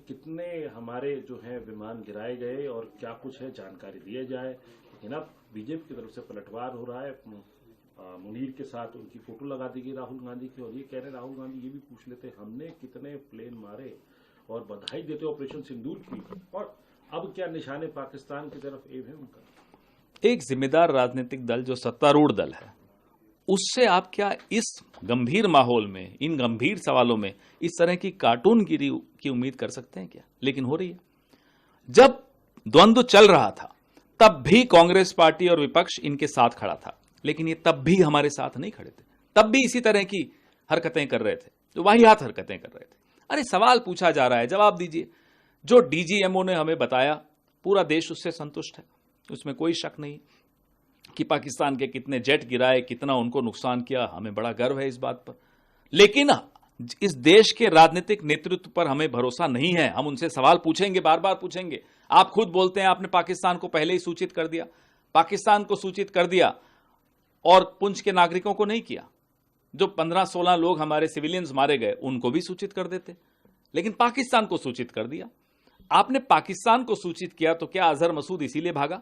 कितने हमारे जो है विमान गिराए गए और क्या कुछ है जानकारी दिया जाए। लेकिन अब बीजेपी की तरफ से पलटवार हो रहा है। मुनीर के साथ उनकी फोटो लगा दी गई राहुल गांधी की, और ये कह रहे राहुल गांधी ये भी पूछ लेते हमने कितने प्लेन मारे, और बधाई देते ऑपरेशन सिंदूर की। और अब क्या निशाने पाकिस्तान की तरफ एम है उनका। एक जिम्मेदार राजनीतिक दल जो सत्तारूढ़ दल है, उससे आप क्या इस गंभीर माहौल में, इन गंभीर सवालों में इस तरह की कार्टूनगिरी की उम्मीद कर सकते हैं क्या? लेकिन हो रही है। जब द्वंद्व चल रहा था तब भी कांग्रेस पार्टी और विपक्ष इनके साथ खड़ा था, लेकिन ये तब भी हमारे साथ नहीं खड़े थे। तब भी इसी तरह की हरकतें कर रहे थे, जो वाहियात हरकतें कर रहे थे। अरे सवाल पूछा जा रहा है, जवाब दीजिए। जो डीजीएमओ ने हमें बताया, पूरा देश उससे संतुष्ट है, उसमें कोई शक नहीं कि पाकिस्तान के कितने जेट गिराए, कितना उनको नुकसान किया, हमें बड़ा गर्व है इस बात पर। लेकिन इस देश के राजनीतिक नेतृत्व पर हमें भरोसा नहीं है। हम उनसे सवाल पूछेंगे, बार बार पूछेंगे। आप खुद बोलते हैं आपने पाकिस्तान को पहले ही सूचित कर दिया। पाकिस्तान को सूचित कर दिया और पुंछ के नागरिकों को नहीं किया। जो 15-16 लोग हमारे सिविलियंस मारे गए उनको भी सूचित कर देते, लेकिन पाकिस्तान को सूचित कर दिया। आपने पाकिस्तान को सूचित किया तो क्या अजहर मसूद इसीलिए भागा?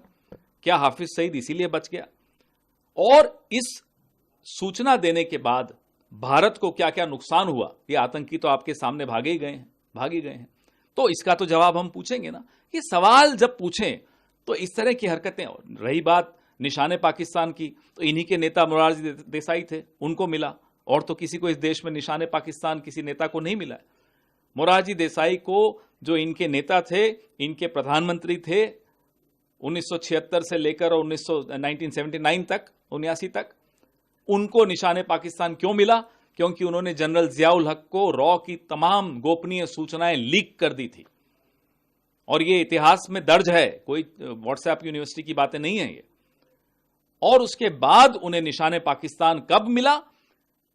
क्या हाफिज सईद इसीलिए बच गया? और इस सूचना देने के बाद भारत को क्या क्या नुकसान हुआ, ये आतंकी तो आपके सामने भाग ही गए हैं। तो इसका तो जवाब हम पूछेंगे ना। ये सवाल जब पूछें तो इस तरह की हरकतें। रही बात निशाने पाकिस्तान की, तो इन्हीं के नेता मोरारजी देसाई थे, उनको मिला। और तो किसी को इस देश में निशाने पाकिस्तान किसी नेता को नहीं मिला है। मोरारजी देसाई को, जो इनके नेता थे, इनके प्रधानमंत्री थे 1976 से लेकर 1979 तक, 79 तक, उनको निशाने पाकिस्तान क्यों मिला? क्योंकि उन्होंने जनरल जियाउल हक को रॉ की तमाम गोपनीय सूचनाएं लीक कर दी थी। और ये इतिहास में दर्ज है, कोई व्हाट्सएप यूनिवर्सिटी की बातें नहीं है ये। और उसके बाद उन्हें निशाने पाकिस्तान कब मिला?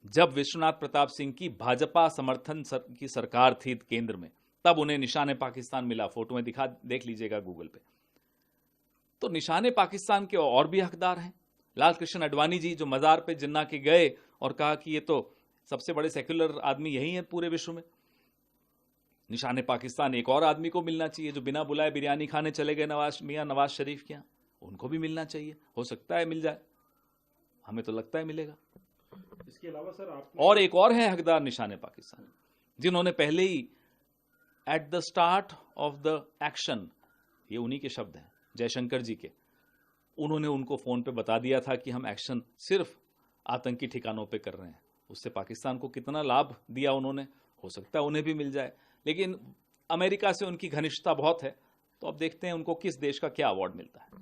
जब विश्वनाथ प्रताप सिंह की भाजपा समर्थन की सरकार थी केंद्र में, तब उन्हें निशाने पाकिस्तान मिला। फोटो में देख लीजिएगा गूगल पे। तो निशाने पाकिस्तान के और भी हकदार हैं। लाल कृष्ण आडवाणी जी, जो मजार पे जिन्ना के गए और कहा कि ये तो सबसे बड़े सेक्युलर आदमी यही है पूरे विश्व में। निशाने पाकिस्तान एक और आदमी को मिलना चाहिए, जो बिना बुलाए बिरयानी खाने चले गए मियां नवाज शरीफ के यहाँ, उनको भी मिलना चाहिए। हो सकता है मिल जाए, हमें तो लगता है मिलेगा। इसके अलावा सर और एक और है हकदार निशाने पाकिस्तान, जिन्होंने पहले ही at the start of the action, ये उन्हीं के शब्द हैं, जयशंकर जी के, उन्होंने उनको फोन पे बता दिया था कि हम एक्शन सिर्फ आतंकी ठिकानों पे कर रहे हैं। उससे पाकिस्तान को कितना लाभ दिया उन्होंने, हो सकता है उन्हें भी मिल जाए। लेकिन अमेरिका से उनकी घनिष्ठता बहुत है, तो अब देखते हैं उनको किस देश का क्या अवार्ड मिलता है।